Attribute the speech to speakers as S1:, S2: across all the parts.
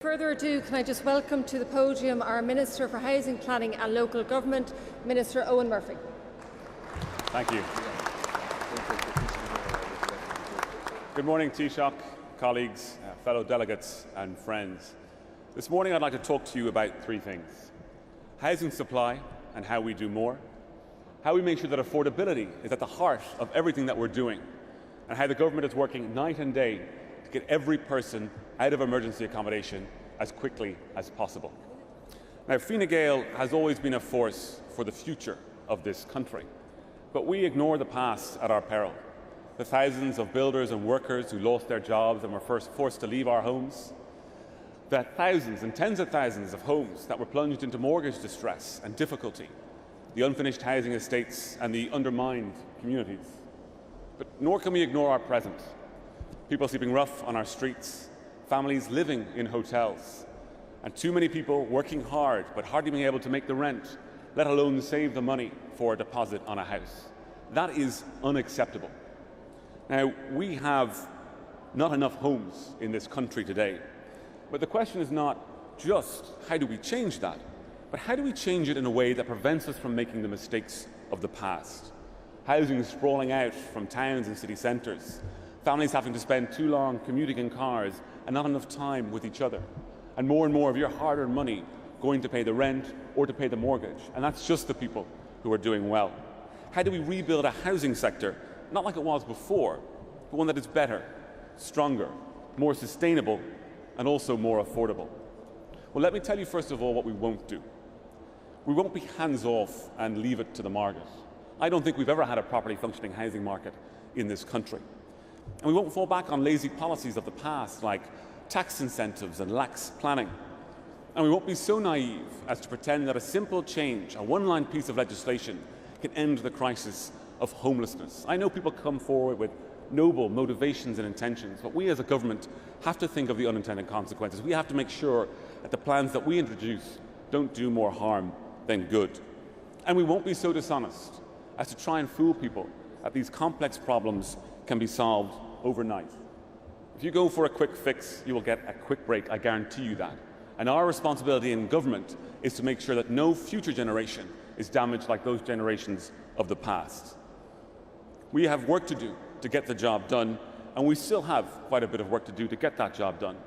S1: Further ado, can I just welcome to the podium our Minister for Housing, Planning and Local Government, Minister Owen Murphy.
S2: Thank you. Good morning, Taoiseach, colleagues, fellow delegates and friends. This morning I'd like to talk to you about three things: housing supply and how we do more, how we make sure that affordability is at the heart of everything that we're doing, and how the government is working night and day to get every person out of emergency accommodation as quickly as possible. Now, Gael has always been a force for the future of this country, but we ignore the past at our peril. The thousands of builders and workers who lost their jobs and were first forced to leave our homes, the thousands and tens of thousands of homes that were plunged into mortgage distress and difficulty, the unfinished housing estates and the undermined communities. But nor can we ignore our present. People sleeping rough on our streets, families living in hotels, and too many people working hard but hardly being able to make the rent, let alone save the money for a deposit on a house. That is unacceptable. Now, we have not enough homes in this country today, but the question is not just how do we change that, but how do we change it in a way that prevents us from making the mistakes of the past. Housing sprawling out from towns and city centres, families having to spend too long commuting in cars and not enough time with each other, and more of your hard-earned money going to pay the rent or to pay the mortgage, and that's just the people who are doing well. How do we rebuild a housing sector, not like it was before, but one that is better, stronger, more sustainable, and also more affordable? Well, let me tell you first of all what we won't do. We won't be hands-off and leave it to the market. I don't think we've ever had a properly functioning housing market in this country. And we won't fall back on lazy policies of the past, like tax incentives and lax planning. And we won't be so naive as to pretend that a simple change, a one-line piece of legislation, can end the crisis of homelessness. I know people come forward with noble motivations and intentions, but we as a government have to think of the unintended consequences. We have to make sure that the plans that we introduce don't do more harm than good. And we won't be so dishonest as to try and fool people that these complex problems can be solved overnight. If you go for a quick fix, you will get a quick break, I guarantee you that. And our responsibility in government is to make sure that no future generation is damaged like those generations of the past. We have work to do to get the job done, and we still have quite a bit of work to do to get that job done.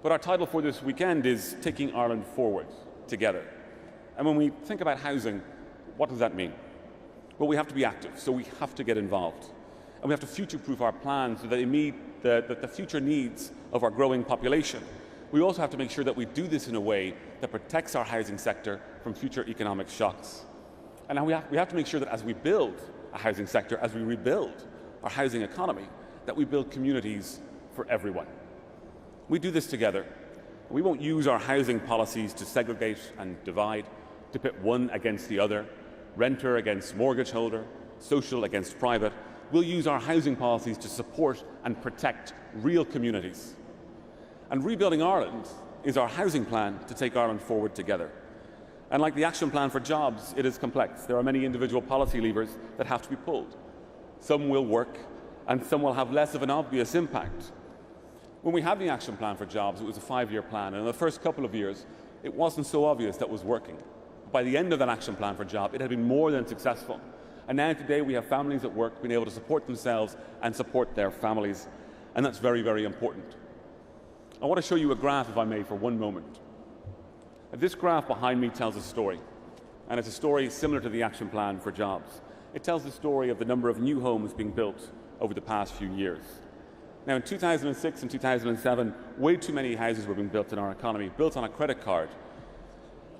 S2: But our title for this weekend is Taking Ireland Forward Together. And when we think about housing, what does that mean? Well, we have to be active, so we have to get involved. And we have to future-proof our plans so that they meet the future needs of our growing population. We also have to make sure that we do this in a way that protects our housing sector from future economic shocks. And we have to make sure that as we build a housing sector, as we rebuild our housing economy, that we build communities for everyone. We do this together. We won't use our housing policies to segregate and divide, to pit one against the other, renter against mortgage holder, social against private. We'll use our housing policies to support and protect real communities. And Rebuilding Ireland is our housing plan to take Ireland forward together. And like the Action Plan for Jobs, it is complex. There are many individual policy levers that have to be pulled. Some will work, and some will have less of an obvious impact. When we had the Action Plan for Jobs, it was a 5-year plan, and in the first couple of years, it wasn't so obvious that it was working. By the end of that Action Plan for Jobs, it had been more than successful. And now today we have families at work being able to support themselves and support their families, and that's very, very important. I want to show you a graph, if I may, for one moment. This graph behind me tells a story, and it's a story similar to the Action Plan for Jobs. It tells the story of the number of new homes being built over the past few years. Now, in 2006 and 2007, way too many houses were being built in our economy, built on a credit card.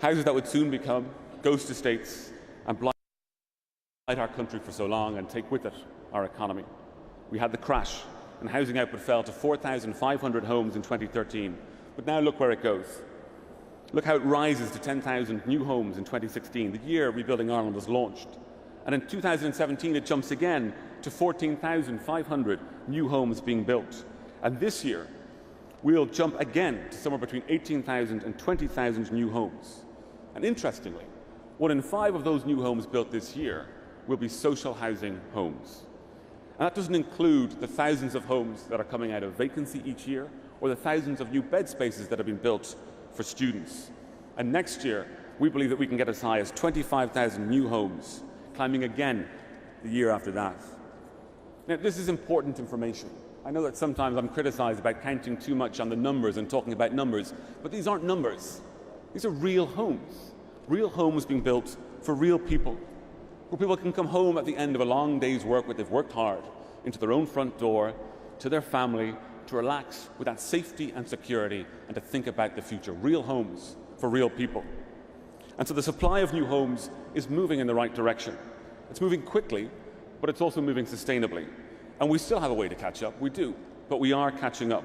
S2: Houses that would soon become ghost estates and blight our country for so long and take with it our economy. We had the crash, and housing output fell to 4,500 homes in 2013. But now look where it goes. Look how it rises to 10,000 new homes in 2016, the year Rebuilding Ireland was launched. And in 2017, it jumps again to 14,500 new homes being built. And this year, we'll jump again to somewhere between 18,000 and 20,000 new homes. And interestingly, 1 in 5 of those new homes built this year will be social housing homes. And that doesn't include the thousands of homes that are coming out of vacancy each year, or the thousands of new bed spaces that have been built for students. And next year, we believe that we can get as high as 25,000 new homes, climbing again the year after that. Now, this is important information. I know that sometimes I'm criticized about counting too much on the numbers and talking about numbers, but these aren't numbers. These are real homes being built for real people, where people can come home at the end of a long day's work where they've worked hard, into their own front door, to their family, to relax with that safety and security and to think about the future. Real homes for real people. And so the supply of new homes is moving in the right direction. It's moving quickly, but it's also moving sustainably. And we still have a way to catch up, we do, but we are catching up.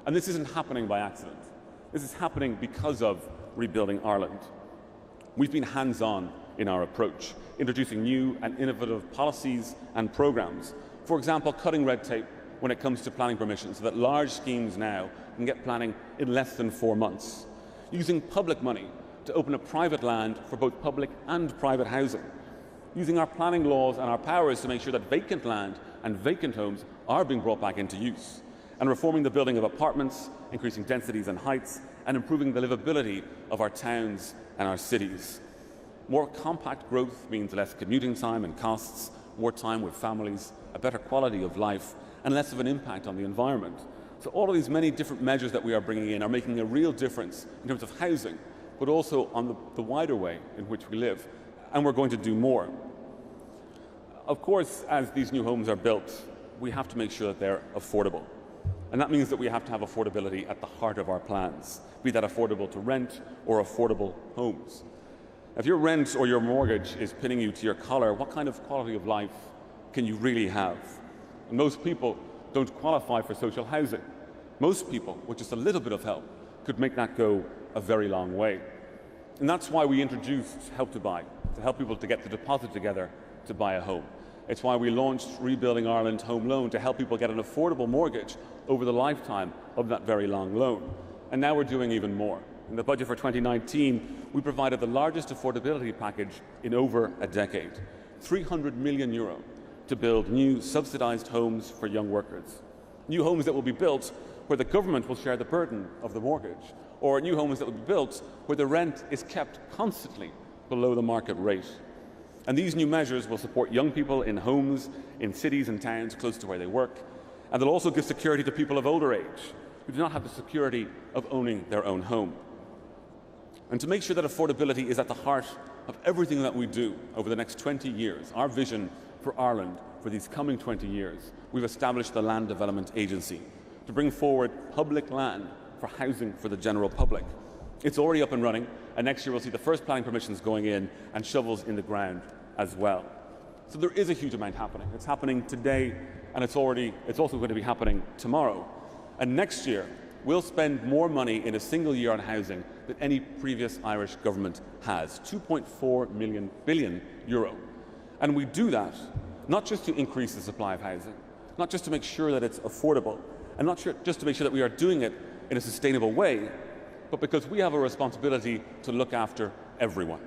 S2: And this isn't happening by accident. This is happening because of Rebuilding Ireland. We've been hands-on in our approach, introducing new and innovative policies and programs. For example, cutting red tape when it comes to planning permission so that large schemes now can get planning in less than 4 months. Using public money to open up private land for both public and private housing. Using our planning laws and our powers to make sure that vacant land and vacant homes are being brought back into use. And reforming the building of apartments, increasing densities and heights, and improving the livability of our towns and our cities. More compact growth means less commuting time and costs, more time with families, a better quality of life, and less of an impact on the environment. So all of these many different measures that we are bringing in are making a real difference in terms of housing, but also on the wider way in which we live. And we're going to do more. Of course, as these new homes are built, we have to make sure that they're affordable. And that means that we have to have affordability at the heart of our plans, be that affordable to rent or affordable homes. If your rent or your mortgage is pinning you to your collar, what kind of quality of life can you really have? And most people don't qualify for social housing. Most people, with just a little bit of help, could make that go a very long way. And that's why we introduced Help to Buy, to help people to get the deposit together to buy a home. It's why we launched Rebuilding Ireland Home Loan to help people get an affordable mortgage over the lifetime of that very long loan. And now we're doing even more. In the budget for 2019, we provided the largest affordability package in over a decade, €300 million to build new subsidised homes for young workers. New homes that will be built where the government will share the burden of the mortgage, or new homes that will be built where the rent is kept constantly below the market rate. And these new measures will support young people in homes in cities and towns close to where they work, and they'll also give security to people of older age who do not have the security of owning their own home. And to make sure that affordability is at the heart of everything that we do over the next 20 years, our vision for Ireland for these coming 20 years, we've established the Land Development Agency to bring forward public land for housing for the general public. It's already up and running, and next year we'll see the first planning permissions going in and shovels in the ground as well. So there is a huge amount happening. It's happening today, and it's also going to be happening tomorrow. And next year, we'll spend more money in a single year on housing than any previous Irish government has, €2.4 billion. And we do that not just to increase the supply of housing, not just to make sure that it's affordable, and not just to make sure that we are doing it in a sustainable way, but because we have a responsibility to look after everyone.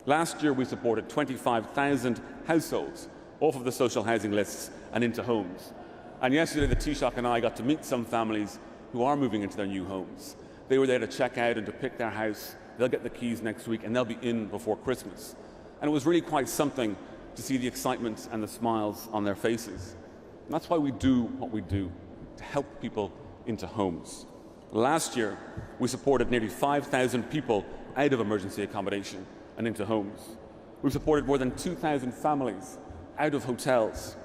S2: Last year, we supported 25,000 households off of the social housing lists and into homes. And yesterday, the Taoiseach and I got to meet some families who are moving into their new homes. They were there to check out and to pick their house. They'll get the keys next week, and they'll be in before Christmas. And it was really quite something to see the excitement and the smiles on their faces. And that's why we do what we do, to help people into homes. Last year, we supported nearly 5,000 people out of emergency accommodation and into homes. We've supported more than 2,000 families out of hotels.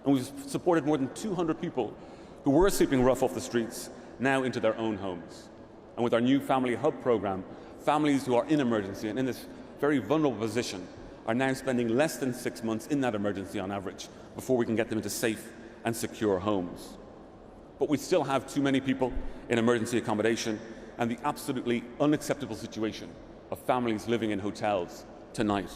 S2: And we've supported more than 200 people who were sleeping rough off the streets now into their own homes. And with our new Family Hub programme, families who are in emergency and in this very vulnerable position are now spending less than 6 months in that emergency on average before we can get them into safe and secure homes. But we still have too many people in emergency accommodation, and the absolutely unacceptable situation of families living in hotels tonight.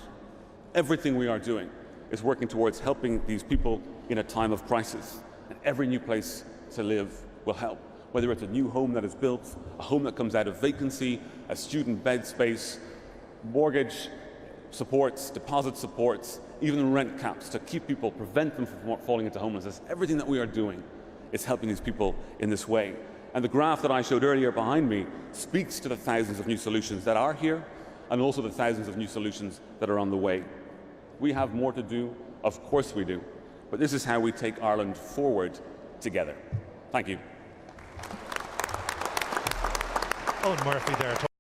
S2: Everything we are doing is working towards helping these people in a time of crisis, and every new place to live will help. Whether it's a new home that is built, a home that comes out of vacancy, a student bed space, mortgage supports, deposit supports, even rent caps to keep people, prevent them from falling into homelessness. Everything that we are doing is helping these people in this way. And the graph that I showed earlier behind me speaks to the thousands of new solutions that are here and also the thousands of new solutions that are on the way. We have more to do, of course we do, but this is how we take Ireland forward together. Thank you.
S3: Owen Murphy there.